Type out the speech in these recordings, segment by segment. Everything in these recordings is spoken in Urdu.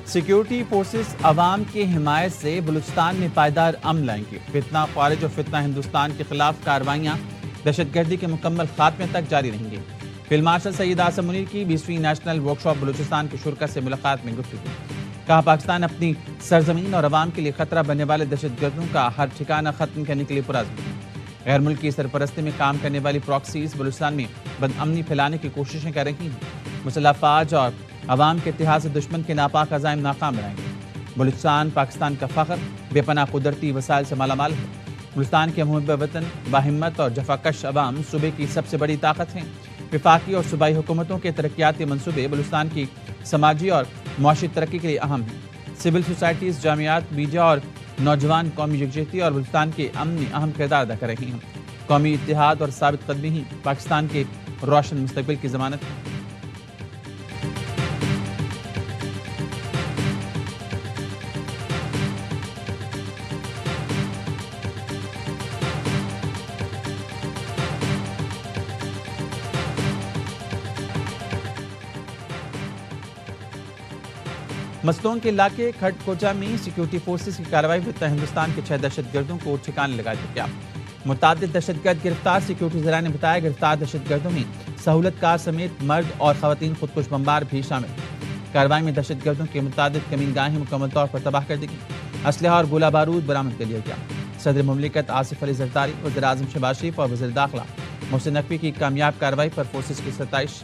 سیکیورٹی فورسز عوام کی حمایت سے بلوچستان میں پائیدار امن لائیں گے۔ فتنہ خارج اور فتنہ ہندوستان کے خلاف کارروائیاں دہشت گردی کے مکمل خاتمے تک جاری رہیں گی۔ فیلڈ مارشل سید آصم منیر کی 20ویں نیشنل ورکشاپ بلوچستان کے شرکا سے ملاقات میں گفتگو۔ کہا پاکستان اپنی سرزمین اور عوام کے لیے خطرہ بننے والے دہشت گردوں کا ہر ٹھکانہ ختم کرنے کے لیے پرعزم ہے۔ غیر ملکی سرپرستی میں کام کرنے والی پراکسیز بلوچستان میں بد امنی پھیلانے کی کوششیں کر رہی ہیں۔ مسلح افواج اور عوام کے اتحاد سے دشمن کے ناپاک عزائم ناکام بنائیں گے۔ بلوچستان پاکستان کا فخر، بے پناہ قدرتی وسائل سے مالا مال ہے۔ بلوچستان کے محب وطن، باہمت اور جفاکش عوام صوبے کی سب سے بڑی طاقت ہیں۔ وفاقی اور صوبائی حکومتوں کے ترقیاتی منصوبے بلوچستان کی سماجی اور معاشی ترقی کے لیے اہم ہیں۔ سول سوسائٹیز، جامعات، میڈیا اور نوجوان قومی یکجہتی اور بلوچستان کے امن میں اہم کردار ادا کر رہے ہیں۔ قومی اتحاد اور ثابت قدمی ہی پاکستان کے روشن مستقبل کی ضمانت ہے۔ مستونگ کے علاقے کھٹ کوچا میں سیکیورٹی فورسز کی کارروائی فتنہ ہندوستان کے 6 دہشت گردوں کو ٹھکانے لگا دیا گیا۔ متعدد دہشت گرد گرفتار۔ سیکیورٹی ذرائع نے بتایا گرفتار دہشت گردوں میں سہولت کار سمیت مرد اور خواتین خودکش بمبار بھی شامل ہیں۔ کارروائی میں دہشت گردوں کے متعدد کمین گاہیں مکمل طور پر تباہ کر دی گئی۔ اسلحہ اور گولہ بارود برآمد کر لیا گیا۔ صدر مملکت آصف علی زرداری، وزیر اعظم شہباز شریف اور وزیر داخلہ محسن نقوی کی کامیاب کارروائی پر فورسز کی ستائش۔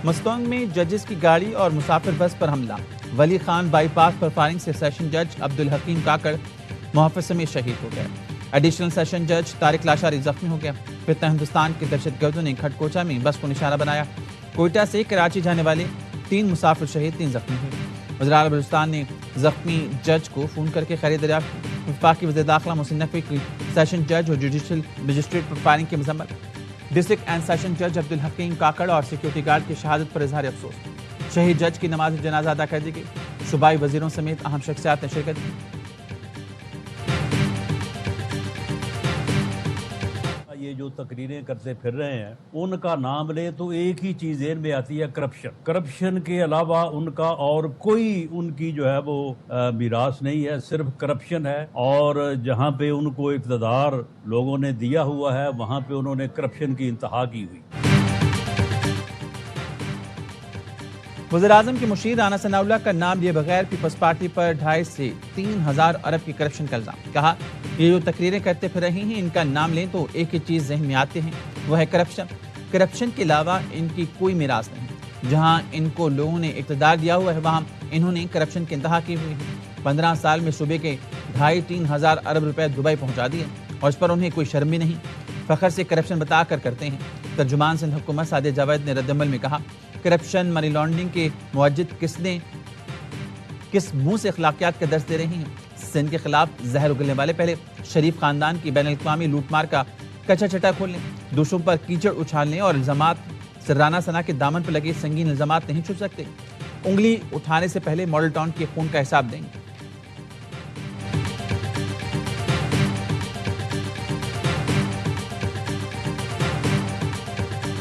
مستونگ میں ججز کی گاڑی اور مسافر بس پر حملہ۔ ولی Khan by pass per firing سے سیشن جج عبدالحکیم کاکڑ محافظ سمیت شہید ہو گئے۔ ایڈیشنل سیشن جج طارق لاشاری زخمی ہو گیا۔ فتنہ ہندوستان کے دہشت گردوں نے کھٹ کوچا میں بس کو نشانہ بنایا۔ کوئٹہ سے کراچی جانے والے 3 مسافر شہید، 3 زخمی ہوئے۔ وزیر اعلیٰ بلوچستان نے زخمی جج کو فون کر کے خیر دریافت کی۔ وفاقی وزیر داخلہ محسن نقوی کی سیشن جج اور جوڈیشل مجسٹریٹ پر فائرنگ کی مذمت۔ ڈسٹرکٹ اینڈ سیشن جج عبدالحکیم کاکڑ اور سیکیورٹی گارڈ کی شہادت پر اظہار افسوس۔ شہید جج کی نماز جنازہ ادا کر دی گئی۔ صوبائی وزیروں سمیت اہم شخصیات نے شرکت کی۔ یہ جو تقریریں کرتے پھر رہے ہیں ان کا نام لے تو ایک ہی چیز ذہن میں آتی ہے، کرپشن کے علاوہ ان کا اور کوئی ان کی جو ہے وہ میراث نہیں ہے، صرف کرپشن ہے۔ اور جہاں پہ ان کو اقتدار لوگوں نے دیا ہوا ہے وہاں پہ انہوں نے کرپشن کی انتہا کی ہوئی۔ وزیر اعظم کے مشیر رانا ثناء اللہ کا نام لیے بغیر پیپلز پارٹی پر 2.5 سے 3,000 ارب کی کرپشن کا الزام۔ کہا یہ جو تقریریں کرتے پھر رہی ہیں ان کا نام لیں تو ایک ہی چیز ذہن میں آتے ہیں، وہ ہے کرپشن۔ کرپشن کے علاوہ ان کی کوئی میراث نہیں۔ جہاں ان کو لوگوں نے اقتدار دیا ہوا ہے وہاں انہوں نے کرپشن کی انتہا کی ہوئی ہے۔ 15 سال میں صوبے کے 2.5-3,000 ارب روپے دبئی پہنچا دیے اور اس پر انہیں کوئی شرم بھی نہیں۔ فخر سے کرپشن بتا کر کرتے ہیں۔ ترجمان سندھ حکومت سعدیہ جاوید نے رد عمل میں کہا کرپشن منی لانڈرنگ کے موجد کس منہ سے اخلاقیات کا درس دے رہی ہیں۔ سندھ کے خلاف زہر اگلنے والے پہلے شریف خاندان کی بین الاقوامی لوٹ مار کا کچا چٹا کھول لیں، دوسروں پر کیچڑ اچھالنے اور الزامات سے رانا ثناء کے دامن پر لگے سنگین الزامات نہیں چھپ سکتے۔ انگلی اٹھانے سے پہلے ماڈل ٹاؤن کے خون کا حساب دیں گے۔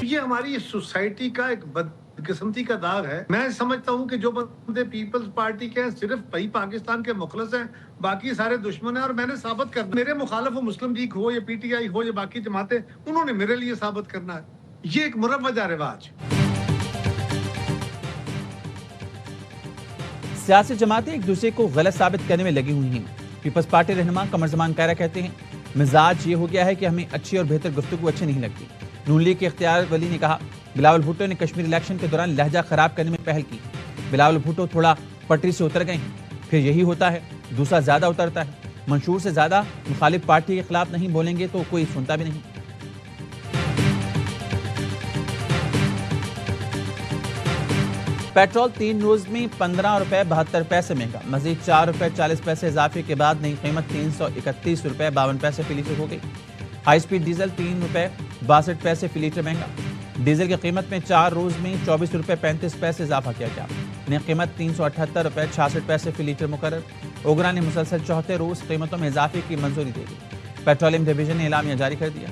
یہ ہماری سوسائٹی کا ایک بدقسمتی کا داغ ہے۔ میں سمجھتا ہوں کہ جو بندے پیپلز پارٹی کے ہیں صرف وہی پاکستان کے مخلص ہیں، باقی سارے دشمن ہیں۔ اور میں نے ثابت کرنا، میرے مخالف وہ مسلم لیگ ہو یا پی ٹی آئی ہو یا باقی جماعتیں، انہوں نے میرے لیے ثابت کرنا ہے۔ یہ ایک مروجہ رواج۔ سیاسی جماعتیں ایک دوسرے کو غلط ثابت کرنے میں لگی ہوئی ہیں۔ پیپلز پارٹی رہنما قمر زمان کائرہ کہتے ہیں مزاج یہ ہو گیا ہے کہ ہمیں اچھی اور بہتر گفتگو اچھی نہیں لگتی۔ نون لیگ کے اختیار ولی نے کہا بلاول بھٹو نے کشمیر الیکشن کے دوران لہجہ خراب کرنے میں پہل کی۔ بلاول بھٹو تھوڑا پٹری سے اتر گئے ہیں، پھر یہی ہوتا ہے، دوسرا زیادہ اترتا ہے۔ منشور سے زیادہ مخالف پارٹی کے خلاف نہیں بولیں گے تو کوئی سنتا بھی نہیں۔ پیٹرول 3 روز میں 15 روپے 72 پیسے مہنگا، مزید 4 روپے 40 پیسے اضافے کے بعد نئی قیمت 331 روپے 52 پیسے فی لیٹر ہو گئی۔ ہائی سپیڈ ڈیزل 3 روپے 62 پیسے فی لیٹر مہنگا۔ ڈیزل کی قیمت میں 4 روز میں 24 روپے 35 پیسے اضافہ کیا گیا۔ نئی قیمت 378 روپے 66 پیسے فی لیٹر مقرر۔ اوگرا نے مسلسل 74 روز قیمتوں میں اضافے کی منظوری دے دی۔ پیٹرولیم ڈویژن نے اعلامیہ جاری کر دیا۔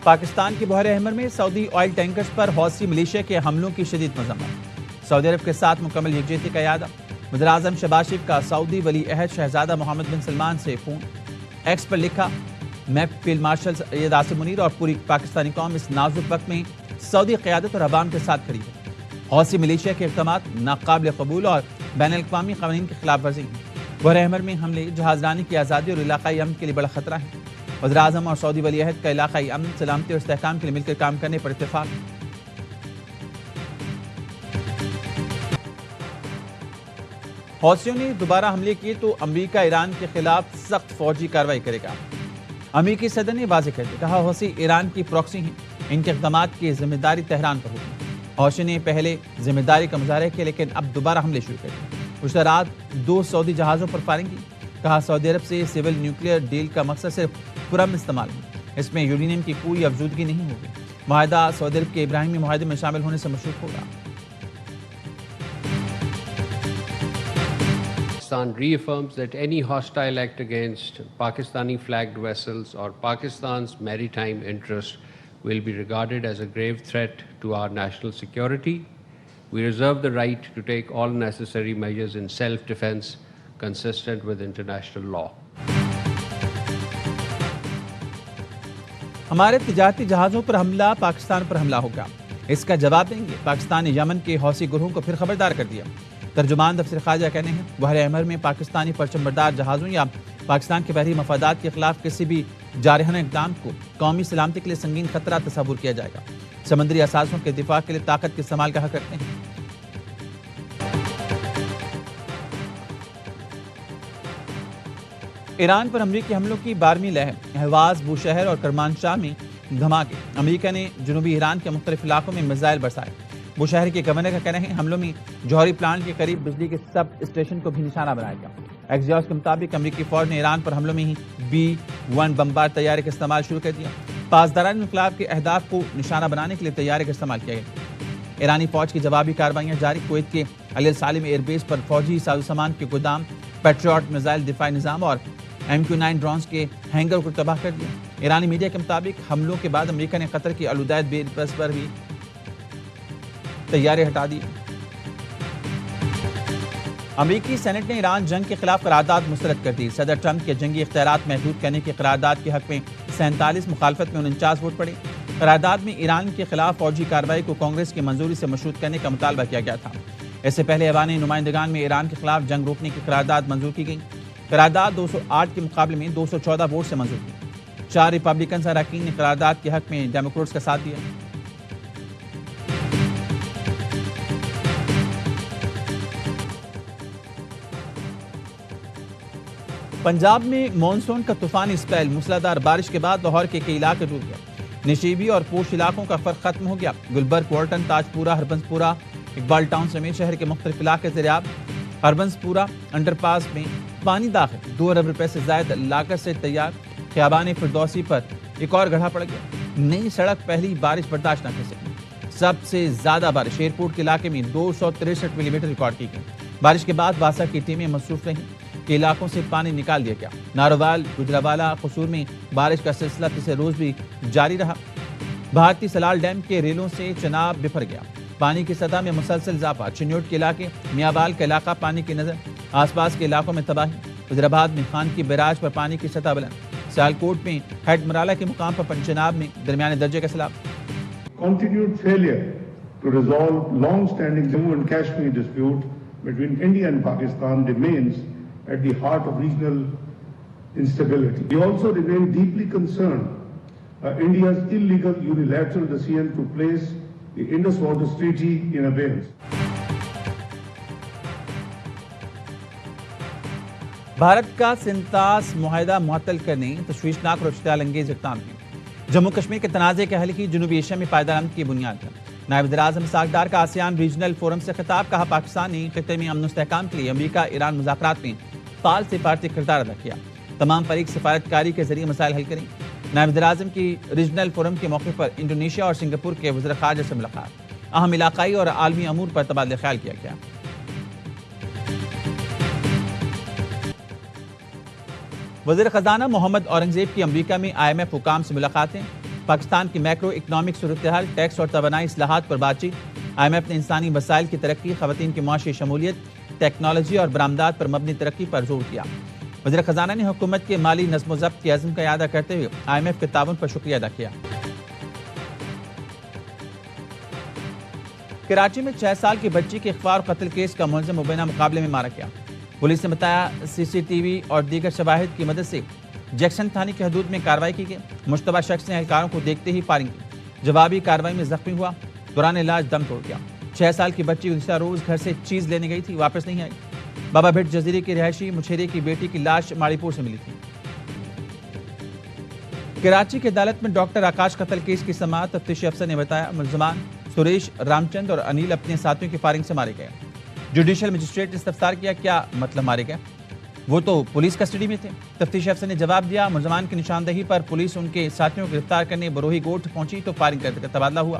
پاکستان کی بحر احمر میں سعودی آئل ٹینکرز پر حوثی ملیشیا کے حملوں کی شدید مذمت۔ سعودی عرب کے ساتھ مکمل یکجہتی کا اعادہ۔ وزیر اعظم شہباز شریف کا سعودی ولی عہد شہزادہ محمد بن سلمان سے فون۔ ایکس پر لکھا، میں فیلڈ مارشل سید آصف منیر اور پوری پاکستانی قوم اس نازک وقت میں سعودی قیادت اور عوام کے ساتھ کھڑی ہے۔ حوثی ملیشیا کے اقدامات ناقابل قبول اور بین الاقوامی قوانین کی خلاف ورزی ہیں۔ بحر احمر میں حملے جہاز رانی کی آزادی اور علاقائی امن کے لیے بڑا خطرہ ہے۔ وزیر اعظم اور سعودی ولی عہد کا علاقائی امن، سلامتی اور استحکام کے لیے مل کر کام کرنے پر اتفاق۔ حوثیوں نے دوبارہ حملے کیے تو امریکہ ایران کے خلاف سخت فوجی کارروائی کرے گا۔ امریکی صدر نے واضح کر دیا، کہا حوثی ایران کی پراکسی ہیں، ان کے اقدامات کی ذمہ داری تہران پر ہوگی۔ حوثیوں نے پہلے ذمہ داری کا مظاہرہ کیا لیکن اب دوبارہ حملے شروع کر دیے۔ گزشتہ رات 2 سعودی جہازوں پر فائرنگ کی۔ کہا سعودی عرب سے سول نیوکلیئر ڈیل کا مقصد صرف پرامن استعمال ہے، اس میں یورینیم کی کوئی افزودگی نہیں ہوگی۔ معاہدہ سعودی عرب کے ابراہیمی معاہدے میں شامل ہونے سے مشروط ہوگا۔ Pakistan reaffirms that any hostile act against Pakistani flagged vessels or Pakistan's maritime interest will be regarded as a grave threat to our national security. We reserve the right to take all necessary measures in self-defense consistent with international law. ہمارے تجارتی جہازوں پر حملہ، پاکستان پر حملہ ہوگا، اس کا جواب دیں گے۔ پاکستان نے یمن کے حوثی گروہوں کو پھر خبردار کر دیا۔ ترجمان دفتر خارجہ کہنے ہیں، بحر احمر میں پاکستانی پرچم بردار جہازوں یا پاکستان کے بحری مفادات کے خلاف کسی بھی جارحانہ اقدام کو قومی سلامتی کے لیے سنگین خطرہ تصور کیا جائے گا۔ سمندری اثاثوں کے دفاع کے لیے طاقت کے استعمال کا حق رکھتے ہیں۔ ایران پر امریکی حملوں کی 12ویں لہر، اہواز، بوشہر اور کرمانشاہ میں دھماکے۔ امریکہ نے جنوبی ایران کے مختلف علاقوں میں میزائل برسائے۔ بوشہر کے گورنر کا کہنا ہے حملوں میں جوہری پلانٹ کے قریب بجلی کے سب اسٹیشن کو بھی نشانہ بنایا گیا۔ ایکزیوس کے مطابق امریکی فوج نے ایران پر حملوں میں ہی B-1 بمبار طیارے کا استعمال شروع کر دیا۔ پاسداران انقلاب کے اہداف کو نشانہ بنانے کے لیے طیارے کا استعمال کیا گیا۔ ایرانی فوج کی جوابی کارروائیاں جاری۔ کویت کے علی السالم ایئر بیس پر فوجی سازوسامان کے گودام، پیٹریوٹ میزائل دفاعی نظام اور MQ-9 ڈرونز کے ہینگر کو تباہ کر دیا۔ ایرانی میڈیا کے مطابق حملوں کے بعد امریکہ نے قطر کی الوداعد بیس پر بھی طیارے ہٹا دیے۔ امریکی سینٹ نے ایران جنگ کے خلاف قرارداد مسترد کر دی۔ صدر ٹرمپ کے جنگی اختیارات محدود کرنے کی قرارداد کے حق میں 47، مخالفت میں 49 ووٹ پڑے۔ قرارداد میں ایران کے خلاف فوجی کارروائی کو کانگریس کی منظوری سے مشروط کرنے کا مطالبہ کیا گیا تھا۔ اس سے پہلے ایوان نمائندگان میں ایران کے خلاف جنگ روکنے کی قرارداد منظور کی گئی۔ قرارداد 208 کے مقابلے میں 214 ووٹ سے منظور کی۔ 4 ریپبلکنز اراکین نے قرارداد کے حق میں ڈیموکریٹس کا ساتھ دیا۔ پنجاب میں مانسون کا طوفانی اسپیل، موسلادھار بارش کے بعد لاہور کے کئی علاقے ڈوب گئے۔ نشیبی اور پوش علاقوں کا فرق ختم ہو گیا۔ گلبرگ، والٹن، تاج پورہ، ہربنس پورہ، اقبال ٹاؤن سمیت شہر کے مختلف علاقے زیرآب۔ ہربنس پورہ انڈر پاس میں پانی داخل، 2 ارب روپے سے زائد لاگت سے تیار۔ خیابان فردوسی پر ایک اور گڑھا پڑ گیا۔ نئی سڑک پہلی بارش برداشت نہ کر سکی۔ سب سے زیادہ بارش ایئرپورٹ کے علاقے میں 263 ملی میٹر ریکارڈ کی گئی۔ بارش کے بعد واسا کی ٹیمیں مصروف رہیں کہ علاقوں سے پانی نکال دیا گیا۔ ناروال، گجرانوالہ، قصور میں بارش کا سلسلہ تیسرے روز بھی جاری رہا۔ بھارتی سلال ڈیم کے ریلوں سے چناب بفر گیا۔ پانی کی سطح میں مسلسل اضافہ۔ چنیوٹ کے علاقے، میاوال کا علاقہ پانی کی نظر، آس پاس کے علاقوں میں تباہی۔ وزیرآباد میں خان کی بیراج پر پانی کی سطح بلند۔ سیالکوٹ میں ہیڈ مرالہ کے مقام پر پنچناب میں درمیانے درجے کا سیلاب۔ Continued failure to resolve long-standing Jammu and Kashmir dispute between India and Pakistan remains at the heart of regional instability. We also remain deeply concerned India's illegal unilateral decision to place the Indus Waters Treaty in abeyance. Bharat کا سنتاس معاہدہ معطل کرنے تشویشناک اور اشتعال انگیز اقدام ہے۔ جموں کشمیر کے تنازع کے حل کی جنوبی ایشیا میں پائیدار امن کی بنیاد ہے۔ نائب وزیر اعظم اسحاق ڈار کا آسیان ریجنل فورم سے خطاب، کہا پاکستان نے خطے میں امن و استحکام کے لیے امریکہ ایران مذاکرات میں فعال سفارتی کردار ادا کیا۔ تمام فریق سفارتکاری کے ذریعے مسائل حل کریں۔ نائب وزیر اعظم کی ریجنل فورم کے موقع پر انڈونیشیا اور سنگاپور کے وزراء خارجہ سے ملاقات، اہم علاقائی اور عالمی امور پر تبادلہ خیال کیا گیا۔ وزیر خزانہ محمد اورنگزیب کی امریکہ میں IMF حکام سے ملاقاتیں، پاکستان کی میکرو اکنامک صورتحال، ٹیکس اور توانائی اصلاحات پر بات چیت۔ IMF نے انسانی وسائل کی ترقی، خواتین کی معاشی شمولیت، ٹیکنالوجی اور برآمدات پر مبنی ترقی پر زور دیا۔ وزیر خزانہ نے حکومت کے مالی نظم و ضبط کے عزم کا اعادہ کرتے ہوئے IMF کے تعاون پر شکریہ ادا کیا۔ کراچی میں 6 سال کی بچی کے اغوا اور قتل کیس کا ملزم مبینہ مقابلے میں مارا گیا۔ پولیس نے بتایا CCTV اور دیگر شواہد کی مدد سے جیکسن تھانے کی حدود میں کارروائی کی گئی۔ مشتبہ شخص نے اہلکاروں کو دیکھتے ہی فائرنگ کی، جوابی کارروائی میں زخمی ہوا، دوران علاج دم توڑ گیا۔ 6 سال کی بچی گزشتہ روز گھر سے چیز لینے گئی تھی، واپس نہیں آئی۔ بابا بھٹ جزیرے کی رہائشی مچھیرے کی بیٹی کی لاش ماڑی پور سے ملی تھی۔ کراچی کی عدالت میں ڈاکٹر آکاش قتل کیس کی سماعت، تفتیشی افسر نے بتایا ملزمان سریش، رام چند اور انیل اپنے ساتھیوں کی فائرنگ سے مارے گئے۔ جوڈیشل مجسٹریٹ نے استفسار کیا، کیا مطلب مارے گئے؟ وہ تو پولیس کسٹڈی میں تھے۔ تفتیشی افسر نے جواب دیا، ملزمان کی نشاندہی پر پولیس ان کے ساتھیوں کو گرفتار کرنے بروہی گوٹھ پہنچی تو فائرنگ کا تبادلہ ہوا۔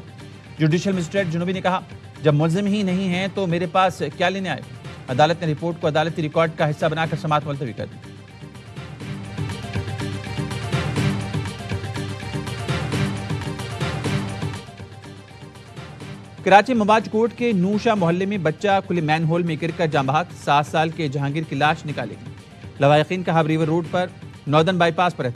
جوڈیشل مجسٹریٹ جنوبی نے کہا، جب ملزم ہی نہیں ہیں تو میرے پاس کیا لینے آئے؟ عدالت نے رپورٹ کو عدالتی ریکارڈ کا حصہ بنا کر سماعت ملتوی کر دی۔ کراچی مباج کوٹ کے نوشا محلے میں بچہ کھلے مین ہول میں گر کر جاں بحق، 7 سال کے جہانگیر کی لاش نکالی گئی۔ لوایقین کا ہب ریور روڈ پر ناردرن بائی پاس پر ہے۔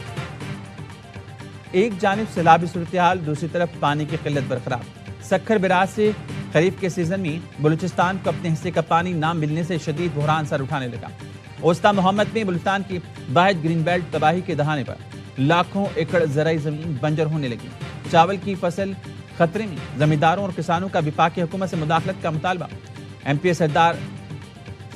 ایک جانب سیلابی صورتحال، دوسری طرف پانی کی قلت برقرار۔ سکھر براج سے خریف کے سیزن میں بلوچستان کو اپنے حصے کا پانی نہ ملنے سے شدید بحران سر اٹھانے لگا۔ اوسطی محمد میں بلوچستان کی واحد گرین بیلٹ تباہی کے دہانے پر، لاکھوں ایکڑ زرعی زمین بنجر ہونے لگی۔ چاول کی فصل خطرے میں، زمینداروں اور کسانوں کا وفاقی حکومت سے مداخلت کا مطالبہ۔ MP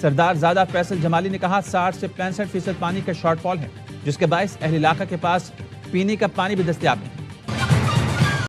سردار زادہ فیصل جمالی نے کہا 60 سے 65% پانی کا شارٹ فال ہے، جس کے باعث اہل علاقہ کے پاس پینے کا پانی بھی دستیاب نہیں۔